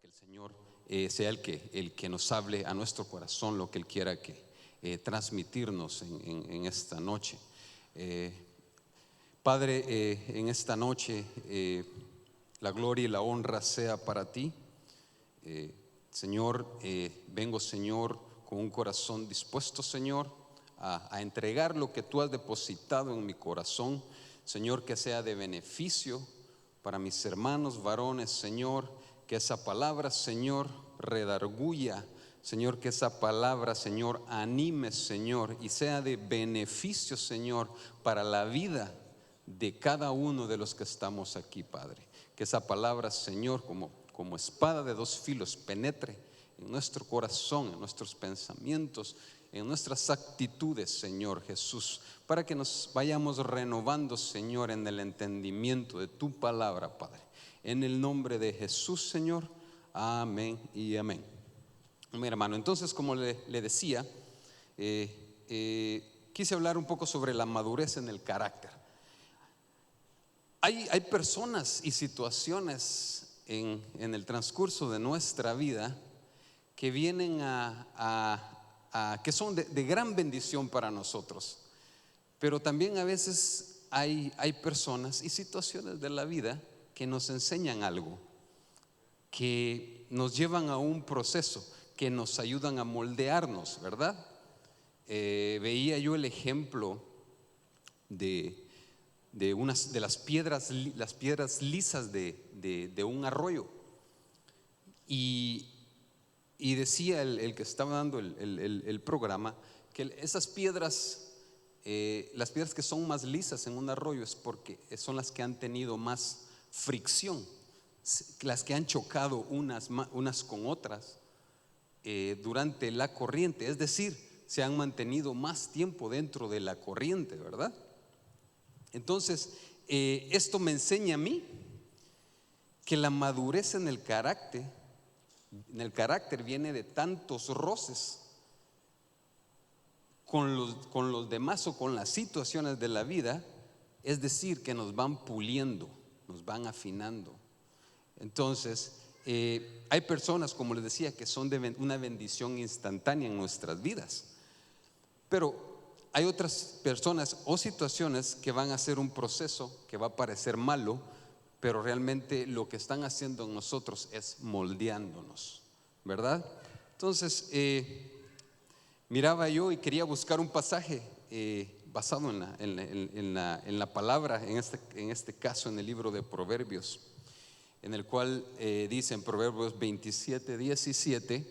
que el Señor sea el que nos hable a nuestro corazón lo que Él quiera que transmitirnos en esta noche. Padre, en esta noche la gloria y la honra sea para ti. Señor, vengo, Señor, con un corazón dispuesto, Señor, a entregar lo que tú has depositado en mi corazón, Señor, que sea de beneficio para mis hermanos varones, Señor, que esa palabra, Señor, redarguya, Señor, que esa palabra, Señor, anime, Señor, y sea de beneficio, Señor, para la vida de cada uno de los que estamos aquí, Padre. Que esa palabra, Señor, como espada de dos filos, penetre en nuestro corazón, en nuestros pensamientos, en nuestras actitudes, Señor Jesús, para que nos vayamos renovando, Señor, en el entendimiento de tu palabra, Padre. En el nombre de Jesús, Señor, amén y amén. Mi hermano, entonces, como le decía, quise hablar un poco sobre la madurez en el carácter. Hay personas y situaciones en el transcurso de nuestra vida que vienen que son de gran bendición para nosotros, pero también a veces hay personas y situaciones de la vida que nos enseñan algo, que nos llevan a un proceso, que nos ayudan a moldearnos, ¿verdad? Veía yo el ejemplo de las piedras lisas de un arroyo, y decía el que estaba dando el programa que esas piedras, las piedras que son más lisas en un arroyo es porque son las que han tenido más fricción, las que han chocado unas con otras durante la corriente, es decir, se han mantenido más tiempo dentro de la corriente, ¿verdad? Entonces, esto me enseña a mí que la madurez en el carácter viene de tantos roces con los demás o con las situaciones de la vida, es decir, que nos van puliendo, nos van afinando. Entonces, hay personas, como les decía, que son de una bendición instantánea en nuestras vidas, pero hay otras personas o situaciones que van a ser un proceso que va a parecer malo, pero realmente lo que están haciendo en nosotros es moldeándonos, ¿verdad? Entonces, miraba yo y quería buscar un pasaje basado en la palabra, en este caso en el libro de Proverbios, en el cual dice en Proverbios 27:17,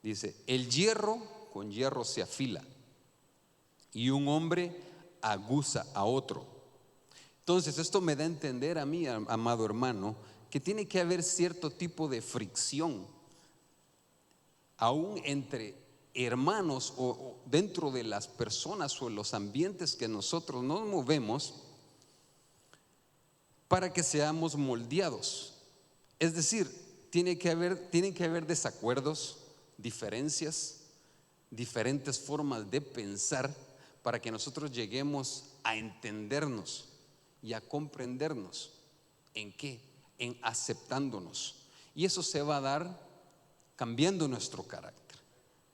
dice: el hierro con hierro se afila, y un hombre aguza a otro. Entonces, esto me da a entender a mí, amado hermano, que tiene que haber cierto tipo de fricción, aún entre hermanos o dentro de las personas o los ambientes que nosotros nos movemos, para que seamos moldeados. Es decir, tienen que haber desacuerdos, diferencias, diferentes formas de pensar, para que nosotros lleguemos a entendernos y a comprendernos. ¿En qué? En aceptándonos. Y eso se va a dar cambiando nuestro carácter,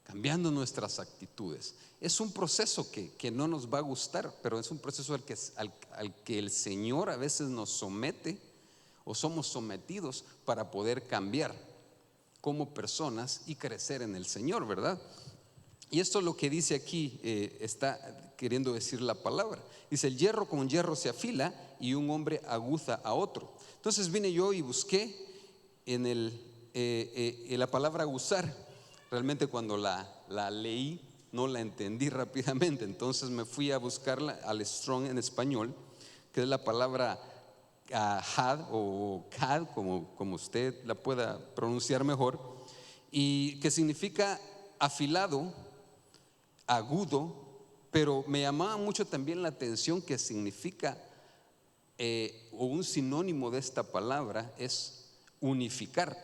cambiando nuestras actitudes. Es un proceso que no nos va a gustar, pero es un proceso al que el Señor a veces nos somete o somos sometidos para poder cambiar como personas y crecer en el Señor, ¿verdad? Y esto es lo que dice aquí, está queriendo decir la palabra. Dice: el hierro con hierro se afila, y un hombre aguza a otro. Entonces vine yo y busqué en la palabra aguzar. Realmente cuando la leí no la entendí rápidamente, entonces me fui a buscarla al Strong en español, que es la palabra had o cad, como usted la pueda pronunciar mejor, y que significa afilado, agudo, pero me llamaba mucho también la atención que significa, o un sinónimo de esta palabra es unificar.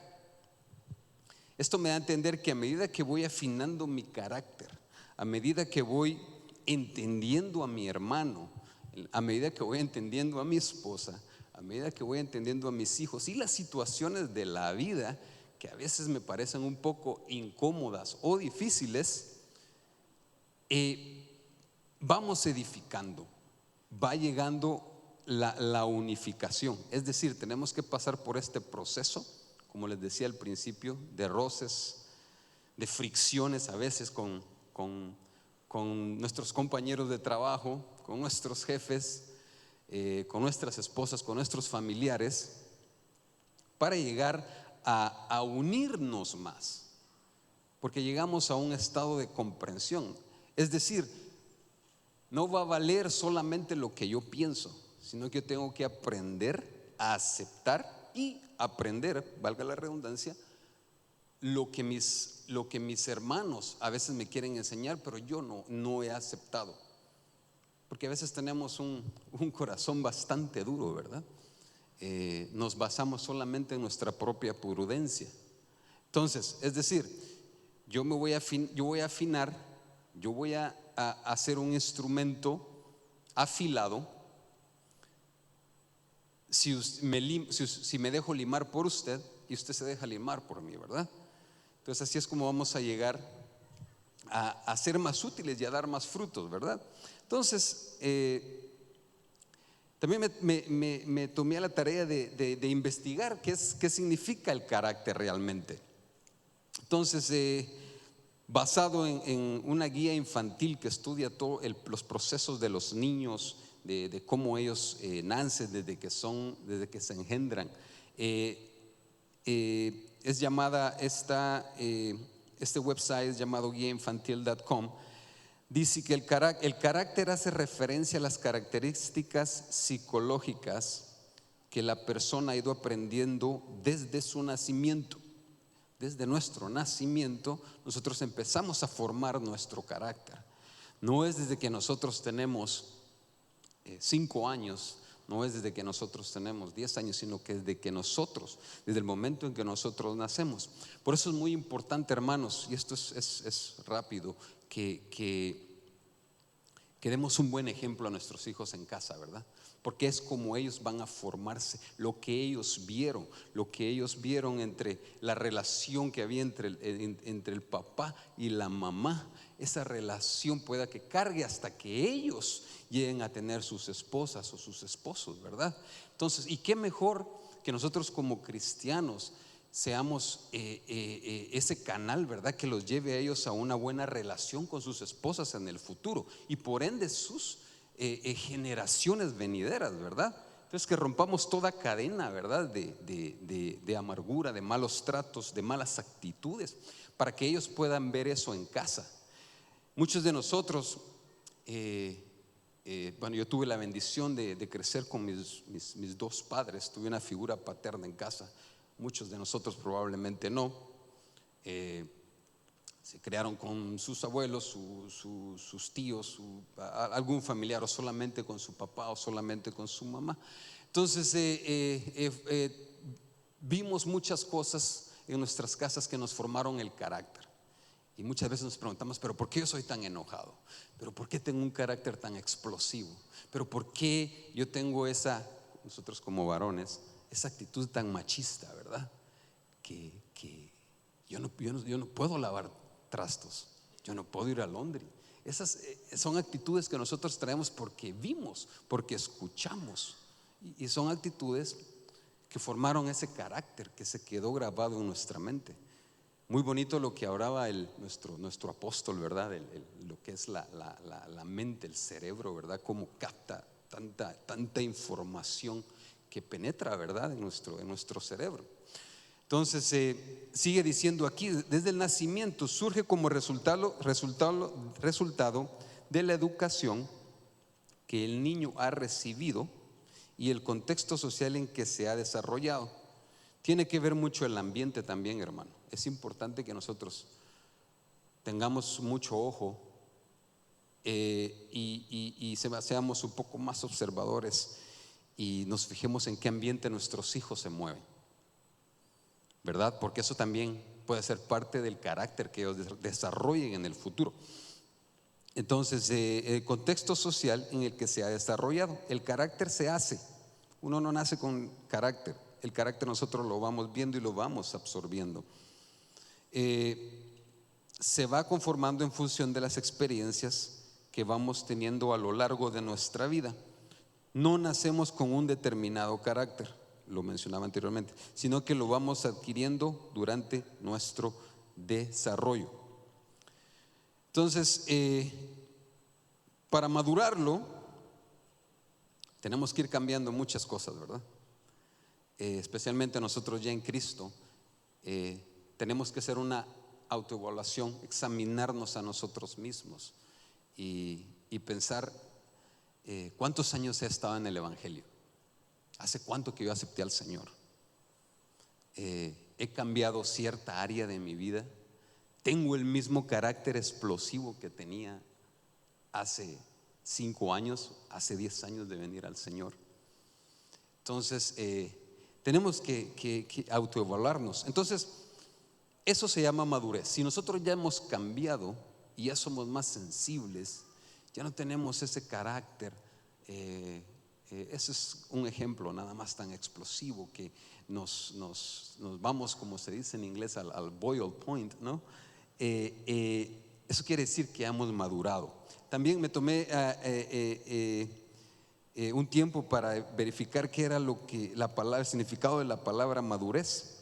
Esto me da a entender que a medida que voy afinando mi carácter, a medida que voy entendiendo a mi hermano, a medida que voy entendiendo a mi esposa, a medida que voy entendiendo a mis hijos y las situaciones de la vida que a veces me parecen un poco incómodas o difíciles, vamos edificando, va llegando la unificación. Es decir, tenemos que pasar por este proceso, como les decía al principio, de roces, de fricciones a veces con nuestros compañeros de trabajo, con nuestros jefes, con nuestras esposas, con nuestros familiares, para llegar a unirnos más, porque llegamos a un estado de comprensión. Es decir, no va a valer solamente lo que yo pienso, sino que yo tengo que aprender a aceptar y aprender, valga la redundancia, lo que mis hermanos a veces me quieren enseñar, pero yo no he aceptado. Porque a veces tenemos un corazón bastante duro, ¿verdad? Nos basamos solamente en nuestra propia prudencia. Entonces, es decir, yo voy a afinar, yo voy a hacer un instrumento afilado si me dejo limar por usted y usted se deja limar por mí, ¿verdad? Entonces así es como vamos a llegar a ser más útiles y a dar más frutos, ¿verdad? Entonces también me tomé a la tarea de investigar qué significa el carácter realmente. Entonces basado en una guía infantil que estudia todos los procesos de los niños, de cómo ellos nacen desde que se engendran, es llamada este website es llamado guiainfantil.com. Dice que el carácter hace referencia a las características psicológicas que la persona ha ido aprendiendo desde su nacimiento. Desde nuestro nacimiento nosotros empezamos a formar nuestro carácter. No es desde que nosotros tenemos 5 años, no es desde que nosotros tenemos 10 años, sino que desde el momento en que nosotros nacemos. Por eso es muy importante, hermanos, y esto es rápido, que demos un buen ejemplo a nuestros hijos en casa, ¿verdad? Porque es como ellos van a formarse, lo que ellos vieron entre la relación que había entre el papá y la mamá. Esa relación pueda que cargue hasta que ellos lleguen a tener sus esposas o sus esposos, ¿verdad? Entonces, ¿y qué mejor que nosotros como cristianos seamos ese canal, ¿verdad?, que los lleve a ellos a una buena relación con sus esposas en el futuro y por ende sus generaciones venideras, ¿verdad? Entonces que rompamos toda cadena, ¿verdad?, de amargura, de malos tratos, de malas actitudes, para que ellos puedan ver eso en casa. Muchos de nosotros, bueno, yo tuve la bendición de crecer con mis dos padres, tuve una figura paterna en casa. Muchos de nosotros probablemente no. Se crearon con sus abuelos, sus tíos, algún familiar, o solamente con su papá o solamente con su mamá. Entonces vimos muchas cosas en nuestras casas que nos formaron el carácter. Y muchas veces nos preguntamos, pero ¿por qué yo soy tan enojado? ¿Pero por qué tengo un carácter tan explosivo? ¿Pero por qué yo tengo nosotros como varones, esa actitud tan machista, ¿verdad? Que yo no puedo lavar trastos, yo no puedo ir al laundry. Esas son actitudes que nosotros traemos porque vimos, porque escuchamos, y son actitudes que formaron ese carácter que se quedó grabado en nuestra mente. Muy bonito lo que hablaba nuestro apóstol, ¿verdad? Lo que es la mente, el cerebro, ¿verdad? Cómo capta tanta información que penetra, ¿verdad?, en nuestro cerebro. Entonces sigue diciendo aquí, desde el nacimiento surge como resultado de la educación que el niño ha recibido y el contexto social en que se ha desarrollado. Tiene que ver mucho el ambiente también, hermano. Es importante que nosotros tengamos mucho ojo y seamos un poco más observadores y nos fijemos en qué ambiente nuestros hijos se mueven, ¿verdad? Porque eso también puede ser parte del carácter que ellos desarrollen en el futuro. Entonces, el contexto social en el que se ha desarrollado, el carácter se hace. Uno no nace con carácter, el carácter nosotros lo vamos viendo y lo vamos absorbiendo. Se va conformando en función de las experiencias que vamos teniendo a lo largo de nuestra vida. No nacemos con un determinado carácter, lo mencionaba anteriormente, sino que lo vamos adquiriendo durante nuestro desarrollo. Entonces, para madurarlo, tenemos que ir cambiando muchas cosas, ¿verdad? Especialmente nosotros ya en Cristo, tenemos que hacer una autoevaluación, examinarnos a nosotros mismos y pensar cuántos años he estado en el Evangelio, hace cuánto que yo acepté al Señor, he cambiado cierta área de mi vida, tengo el mismo carácter explosivo que tenía hace 5 años, hace 10 años de venir al Señor. Entonces tenemos que autoevaluarnos. Entonces eso se llama madurez. Si nosotros ya hemos cambiado y ya somos más sensibles, ya no tenemos ese carácter, ese es un ejemplo nada más tan explosivo que nos vamos, como se dice en inglés, al boil point, ¿no? Eso quiere decir que hemos madurado. También me tomé un tiempo para verificar qué era el significado de la palabra madurez.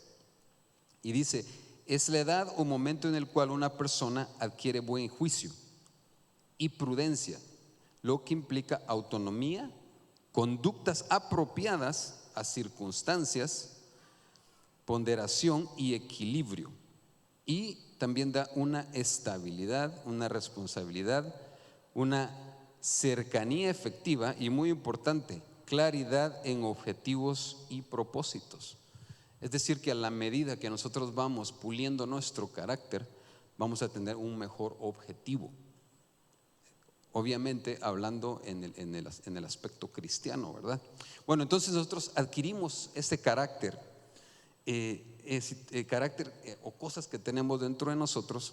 Y dice: es la edad o momento en el cual una persona adquiere buen juicio y prudencia, lo que implica autonomía, conductas apropiadas a circunstancias, ponderación y equilibrio. Y también da una estabilidad, una responsabilidad, una cercanía efectiva y, muy importante, claridad en objetivos y propósitos. Es decir, que a la medida que nosotros vamos puliendo nuestro carácter, vamos a tener un mejor objetivo. Obviamente hablando en el aspecto cristiano, ¿verdad? Bueno, entonces nosotros adquirimos ese carácter, o cosas que tenemos dentro de nosotros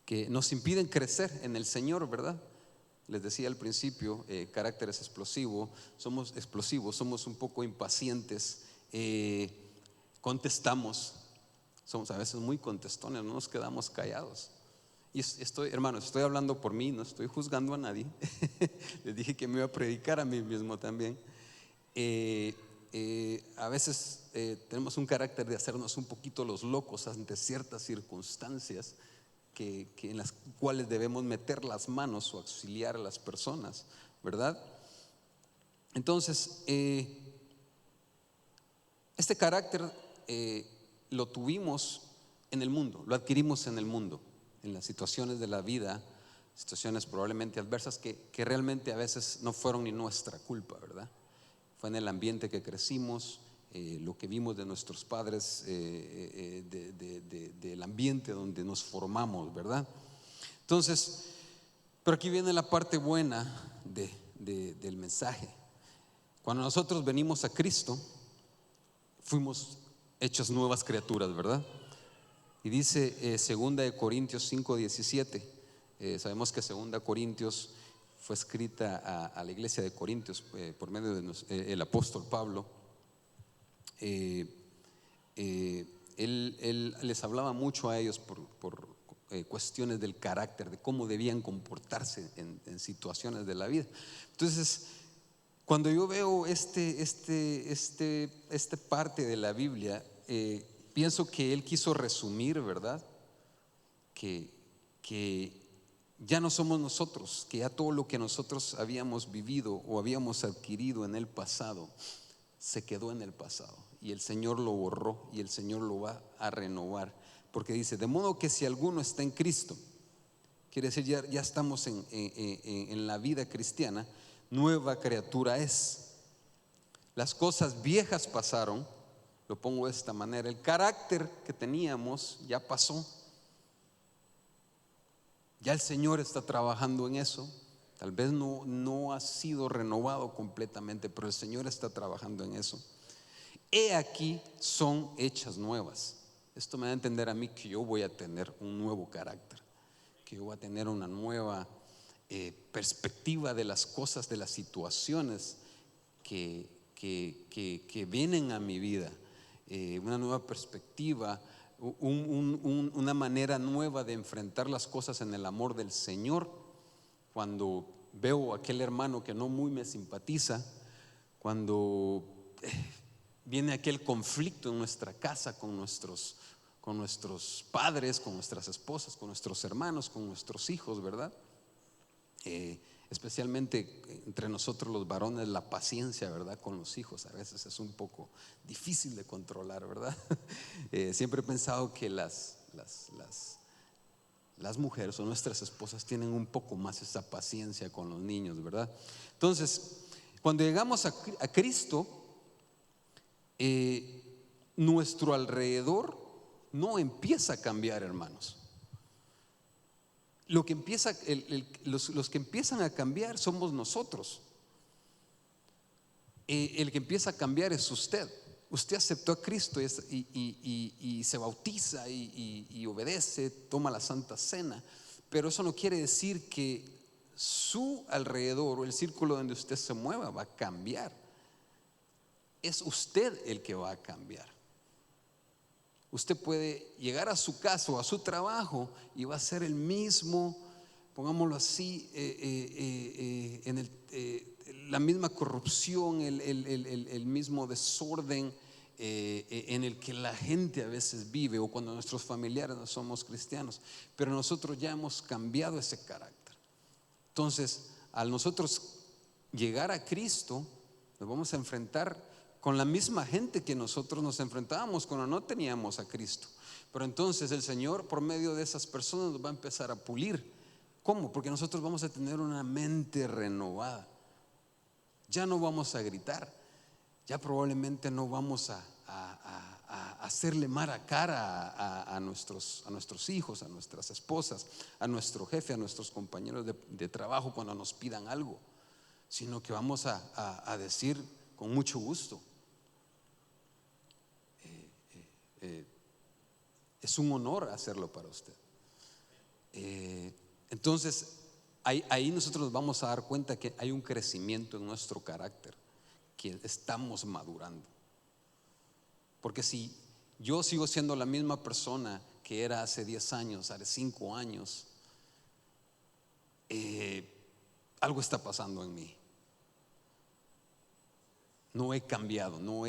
que nos impiden crecer en el Señor, ¿verdad? Les decía al principio, carácter es explosivo, somos un poco impacientes, contestamos, somos a veces muy contestones, no nos quedamos callados. Y hermanos, estoy hablando por mí, no estoy juzgando a nadie. Les dije que me iba a predicar a mí mismo también. A veces tenemos un carácter de hacernos un poquito los locos ante ciertas circunstancias en las cuales debemos meter las manos o auxiliar a las personas, ¿verdad? Entonces, este carácter lo tuvimos en el mundo, lo adquirimos en el mundo, en las situaciones de la vida, situaciones probablemente adversas que realmente a veces no fueron ni nuestra culpa, ¿verdad? Fue en el ambiente que crecimos, lo que vimos de nuestros padres, del ambiente donde nos formamos, ¿verdad? Entonces, pero aquí viene la parte buena del mensaje. Cuando nosotros venimos a Cristo, fuimos hechas nuevas criaturas, ¿verdad? Y dice segunda de Corintios 5:17. Sabemos que segunda Corintios fue escrita a la iglesia de Corintios por medio del apóstol Pablo. Él les hablaba mucho a ellos por cuestiones del carácter, de cómo debían comportarse en situaciones de la vida. Entonces, cuando yo veo esta parte de la Biblia, pienso que él quiso resumir, ¿verdad? Que ya no somos nosotros, que ya todo lo que nosotros habíamos vivido o habíamos adquirido en el pasado se quedó en el pasado, y el Señor lo borró y el Señor lo va a renovar, porque dice: de modo que si alguno está en Cristo, quiere decir ya estamos en la vida cristiana, nueva criatura es. Las cosas viejas pasaron, lo pongo de esta manera, el carácter que teníamos ya pasó. Ya el Señor está trabajando en eso. Tal vez no ha sido renovado completamente, pero el Señor está trabajando en eso. He aquí son hechas nuevas. Esto me da a entender a mí que yo voy a tener un nuevo carácter, que yo voy a tener una nueva perspectiva de las cosas, de las situaciones que que vienen a mi vida, una nueva perspectiva, una manera nueva de enfrentar las cosas en el amor del Señor. Cuando veo a aquel hermano que no muy me simpatiza, cuando viene aquel conflicto en nuestra casa con nuestros padres, con nuestras esposas, con nuestros hermanos, con nuestros hijos, ¿verdad? Especialmente entre nosotros los varones, la paciencia, ¿verdad? Con los hijos a veces es un poco difícil de controlar, ¿verdad? Siempre he pensado que las mujeres o nuestras esposas tienen un poco más esa paciencia con los niños, ¿verdad? Entonces, cuando llegamos a Cristo, nuestro alrededor no empieza a cambiar, hermanos. Lo que empieza, los que empiezan a cambiar somos nosotros. El que empieza a cambiar es usted. Usted aceptó a Cristo y se bautiza y obedece, toma la Santa Cena, pero eso no quiere decir que su alrededor o el círculo donde usted se mueva va a cambiar. Es usted el que va a cambiar. Usted puede llegar a su casa o a su trabajo y va a ser el mismo, pongámoslo así, la misma corrupción, el mismo desorden en el que la gente a veces vive, o cuando nuestros familiares no somos cristianos, pero nosotros ya hemos cambiado ese carácter. Entonces, al nosotros llegar a Cristo, nos vamos a enfrentar con la misma gente que nosotros nos enfrentábamos cuando no teníamos a Cristo. Pero entonces el Señor, por medio de esas personas, nos va a empezar a pulir. ¿Cómo? Porque nosotros vamos a tener una mente renovada. Ya no vamos a gritar, ya probablemente no vamos a hacerle mala cara a nuestros hijos, a nuestras esposas, a nuestro jefe, a nuestros compañeros de trabajo cuando nos pidan algo, sino que vamos a decir con mucho gusto. Es un honor hacerlo para usted. Entonces ahí nosotros nos vamos a dar cuenta que hay un crecimiento en nuestro carácter, que estamos madurando. Porque si yo sigo siendo la misma persona que era hace 10 años, hace 5 años, algo está pasando en mí. No he cambiado, yo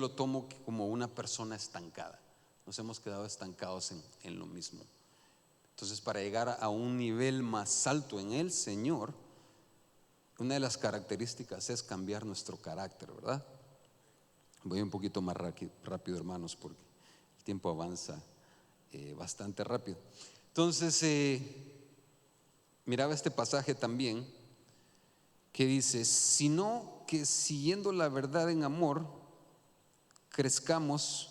lo tomo como una persona estancada. Nos hemos quedado estancados en lo mismo. Entonces, para llegar a un nivel más alto en el Señor, una de las características es cambiar nuestro carácter, ¿verdad? Voy un poquito más rápido, hermanos, porque el tiempo avanza bastante rápido. Entonces, miraba este pasaje también, que dice: sino que siguiendo la verdad en amor, crezcamos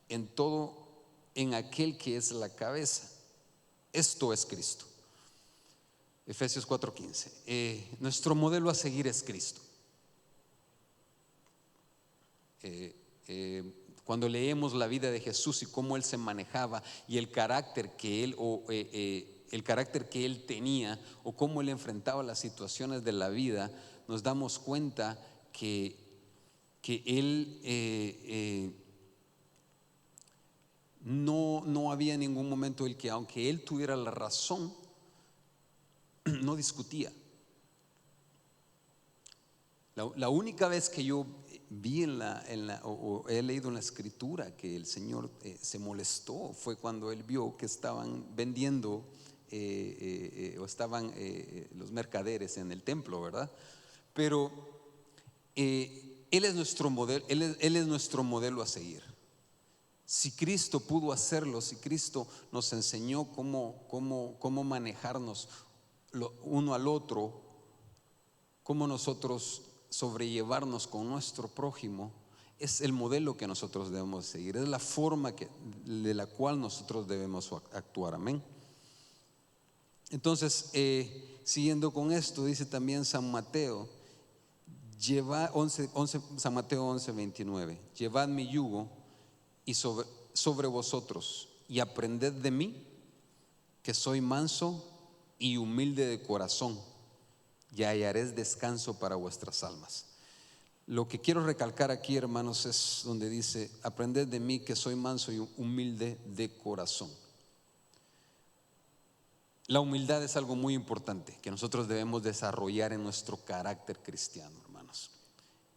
en todo en aquel que es la cabeza, esto es Cristo. Efesios 4:15. Nuestro modelo a seguir es Cristo. Cuando leemos la vida de Jesús y cómo Él se manejaba y el carácter que Él tenía, o cómo Él enfrentaba las situaciones de la vida, nos damos cuenta que Él no había ningún momento en el que, aunque Él tuviera la razón, no discutía. La única vez que yo vi o he leído en la escritura que el Señor se molestó fue cuando Él vio que estaban vendiendo o estaban los mercaderes en el templo, ¿verdad? Pero Él es nuestro modelo, Él es nuestro modelo a seguir. Si Cristo pudo hacerlo, si Cristo nos enseñó cómo manejarnos uno al otro, cómo nosotros sobrellevarnos con nuestro prójimo, es el modelo que nosotros debemos seguir, es la forma de la cual nosotros debemos actuar. Amén. Entonces, siguiendo con esto, dice también San Mateo, San Mateo 11:29: llevad mi yugo y sobre vosotros y aprended de mí, que soy manso y humilde de corazón, y hallaréis descanso para vuestras almas. Lo que quiero recalcar aquí, hermanos, es donde dice: aprended de mí, que soy manso y humilde de corazón. La humildad es algo muy importante que nosotros debemos desarrollar en nuestro carácter cristiano, hermanos.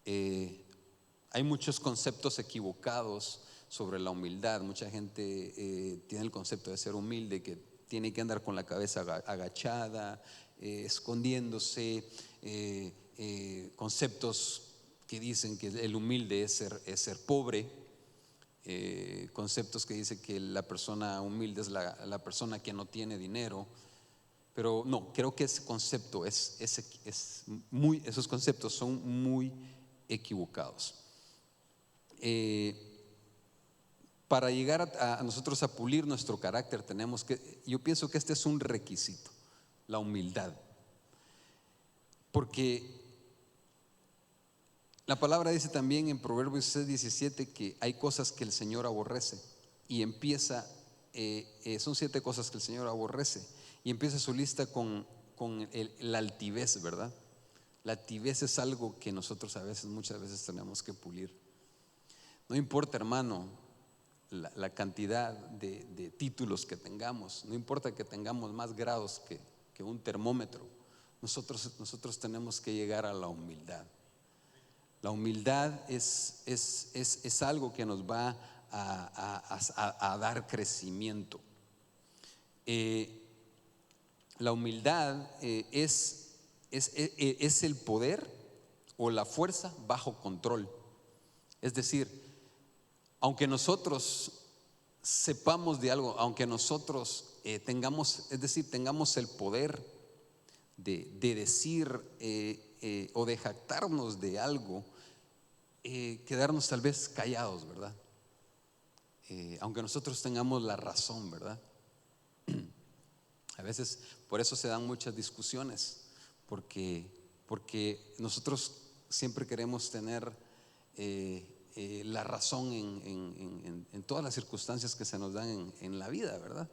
Hay muchos conceptos equivocados sobre la humildad. Mucha gente tiene el concepto de ser humilde, que tiene que andar con la cabeza agachada, escondiéndose, conceptos que dicen que el humilde es ser pobre, conceptos que dicen que la persona humilde es la persona que no tiene dinero. Pero no, creo que ese concepto esos conceptos son muy equivocados. Para llegar a nosotros a pulir nuestro carácter, yo pienso que este es un requisito, la humildad. Porque la palabra dice también en Proverbios 6:17 que hay cosas que el Señor aborrece, y empieza, son 7 cosas que el Señor aborrece, y empieza su lista con la altivez, ¿verdad? La altivez es algo que nosotros muchas veces tenemos que pulir. No importa, hermano, la cantidad de títulos que tengamos, no importa que tengamos más grados que un termómetro, nosotros tenemos que llegar a la humildad. La humildad es algo que nos va a dar crecimiento. La humildad es el poder o la fuerza bajo control. Es decir, aunque nosotros sepamos de algo, aunque nosotros tengamos el poder de decir o de jactarnos de algo, quedarnos tal vez callados, ¿verdad? Aunque nosotros tengamos la razón, ¿verdad? A veces por eso se dan muchas discusiones, porque nosotros siempre queremos tener la razón en todas las circunstancias que se nos dan en la vida, ¿verdad?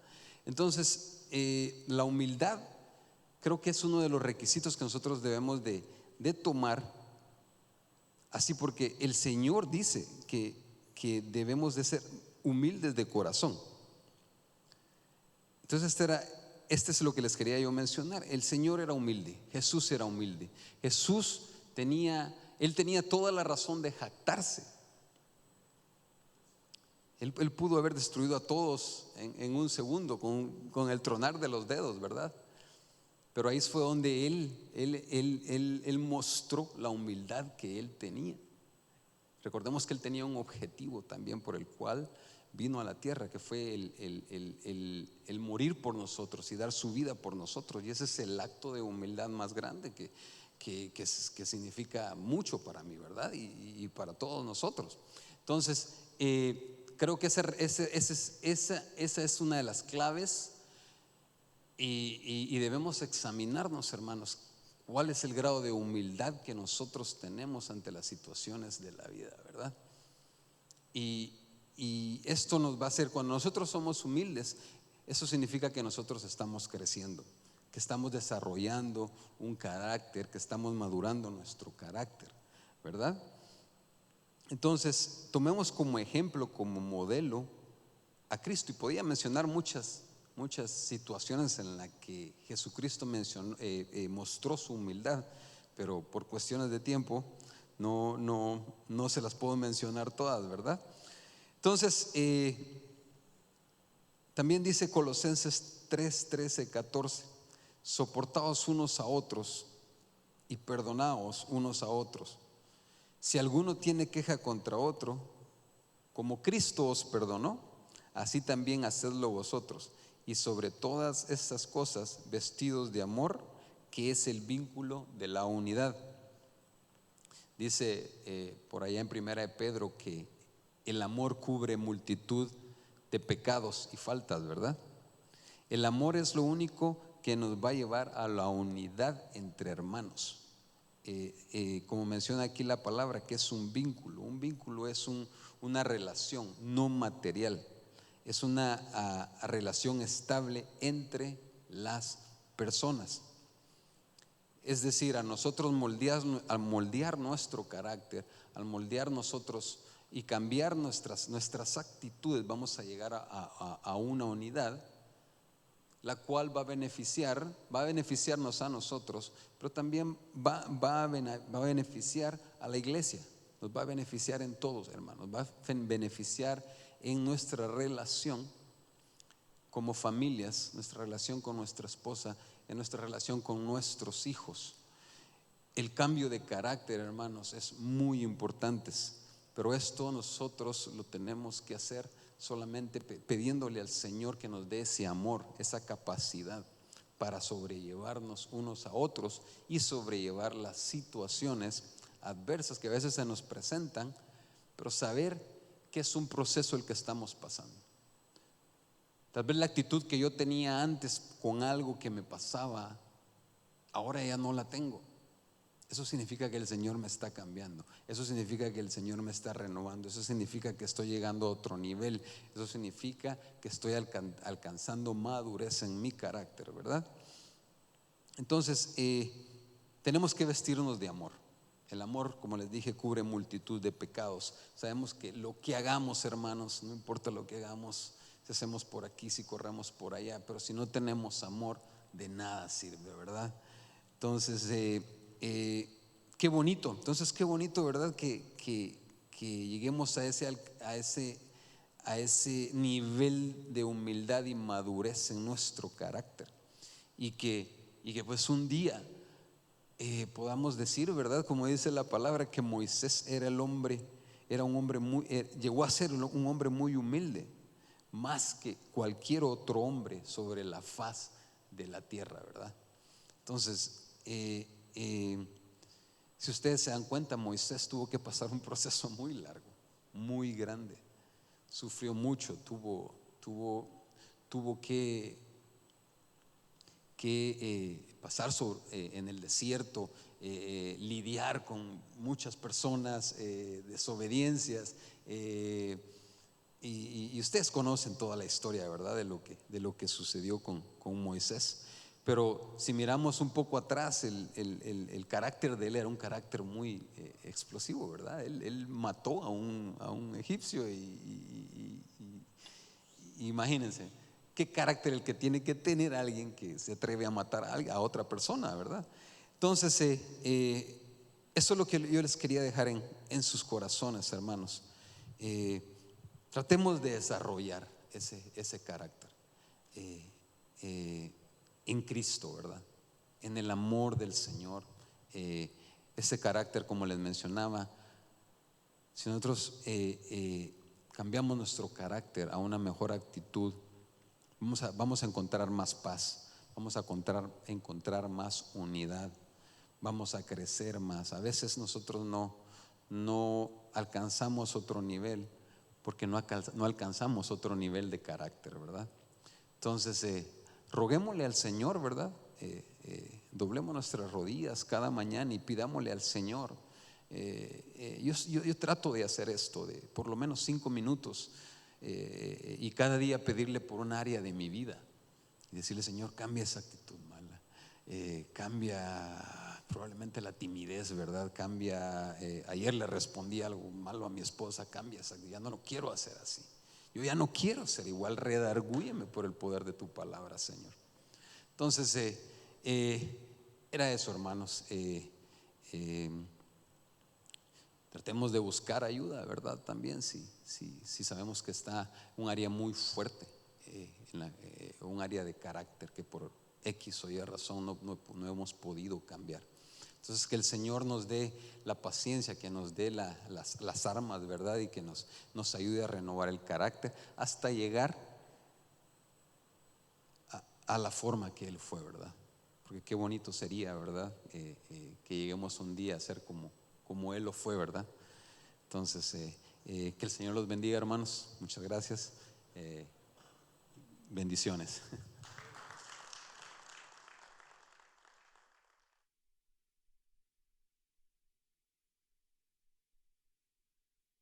Entonces, la humildad creo que es uno de los requisitos que nosotros debemos de tomar, así, porque el Señor dice que debemos de ser humildes de corazón. Entonces este es lo que les quería yo mencionar. El Señor era humilde, Jesús era humilde. Jesús tenía toda la razón de jactarse. Él pudo haber destruido a todos en un segundo con el tronar de los dedos, ¿verdad? Pero ahí fue donde él mostró la humildad que él tenía. Recordemos que él tenía un objetivo también por el cual vino a la tierra, que fue el morir por nosotros y dar su vida por nosotros. Y ese es el acto de humildad más grande que significa mucho para mí, ¿verdad? Y para todos nosotros. Entonces, creo que esa es una de las claves, y debemos examinarnos, hermanos, cuál es el grado de humildad que nosotros tenemos ante las situaciones de la vida, ¿verdad? Y esto nos va a hacer, cuando nosotros somos humildes, eso significa que nosotros estamos creciendo, que estamos desarrollando un carácter, que estamos madurando nuestro carácter, ¿verdad? Entonces, tomemos como ejemplo, como modelo a Cristo, y podía mencionar muchas situaciones en las que Jesucristo mostró su humildad, pero por cuestiones de tiempo no se las puedo mencionar todas, ¿verdad? Entonces, también dice Colosenses 3:13, 14: soportaos unos a otros y perdonaos unos a otros. Si alguno tiene queja contra otro, como Cristo os perdonó, así también hacedlo vosotros. Y sobre todas estas cosas, vestidos de amor, que es el vínculo de la unidad. Dice por allá en Primera de Pedro que el amor cubre multitud de pecados y faltas, ¿verdad? El amor es lo único que nos va a llevar a la unidad entre hermanos. Como menciona aquí la palabra, que es un vínculo. Un vínculo es una relación no material, es una relación estable entre las personas. Es decir, a nosotros al moldear nuestro carácter, al moldear nosotros y cambiar nuestras actitudes, vamos a llegar a una unidad, la cual va a beneficiarnos a nosotros, pero también va a beneficiar a la iglesia, nos va a beneficiar en todos, hermanos, va a beneficiar en nuestra relación como familias, nuestra relación con nuestra esposa, en nuestra relación con nuestros hijos. El cambio de carácter, hermanos, es muy importante, pero esto nosotros lo tenemos que hacer solamente pidiéndole al Señor que nos dé ese amor, esa capacidad para sobrellevarnos unos a otros y sobrellevar las situaciones adversas que a veces se nos presentan, pero saber que es un proceso el que estamos pasando. Tal vez la actitud que yo tenía antes con algo que me pasaba, ahora ya no la tengo. Eso significa que el Señor me está cambiando. Eso significa que el Señor me está renovando. Eso significa que estoy llegando a otro nivel. Eso significa que estoy alcanzando madurez en mi carácter, ¿verdad? Entonces, tenemos que vestirnos de amor. El amor, como les dije, cubre multitud de pecados. Sabemos que lo que hagamos, hermanos, no importa lo que hagamos, si hacemos por aquí, si corremos por allá, pero si no tenemos amor, de nada sirve, ¿verdad? Entonces, qué bonito. Entonces, qué bonito, ¿verdad? Que lleguemos a ese nivel de humildad y madurez en nuestro carácter. Y que pues un día podamos decir, ¿verdad? Como dice la palabra, que Moisés era un hombre llegó a ser un hombre muy humilde, más que cualquier otro hombre sobre la faz de la tierra, ¿verdad? Entonces, si ustedes se dan cuenta, Moisés tuvo que pasar un proceso muy largo, muy grande. Sufrió mucho, tuvo que pasar en el desierto, lidiar con muchas personas, desobediencias, y ustedes conocen toda la historia, ¿verdad? De lo que sucedió con Moisés. Pero si miramos un poco atrás, el carácter de él era un carácter muy explosivo, ¿verdad? Él mató a un egipcio y imagínense qué carácter el que tiene que tener alguien que se atreve a matar a otra persona, ¿verdad? Entonces, eso es lo que yo les quería dejar en sus corazones, hermanos. Tratemos de desarrollar ese carácter en Cristo, ¿verdad? En el amor del Señor. Ese carácter, como les mencionaba, si nosotros cambiamos nuestro carácter a una mejor actitud, vamos a encontrar más paz, vamos a encontrar más unidad, vamos a crecer más. A veces nosotros no alcanzamos otro nivel porque no alcanzamos otro nivel de carácter, ¿verdad? Entonces, roguémosle al Señor, ¿verdad? Doblemos nuestras rodillas cada mañana y pidámosle al Señor. Yo trato de hacer esto, de por lo menos 5 minutos, y cada día pedirle por un área de mi vida y decirle: Señor, cambia esa actitud mala, cambia probablemente la timidez, ¿verdad? Cambia, ayer le respondí algo malo a mi esposa, cambia esa, ya no lo quiero hacer así. Yo ya no quiero ser igual, redargúyeme por el poder de tu palabra, Señor. Entonces, era eso, hermanos. Tratemos de buscar ayuda, ¿verdad? También si sabemos que está un área muy fuerte, un área de carácter que por X o Y razón no hemos podido cambiar. Entonces, que el Señor nos dé la paciencia, que nos dé las armas, ¿verdad? Y que nos ayude a renovar el carácter hasta llegar a la forma que Él fue, ¿verdad? Porque qué bonito sería, ¿verdad? Que lleguemos un día a ser como Él lo fue, ¿verdad? Entonces, que el Señor los bendiga, hermanos. Muchas gracias. Bendiciones.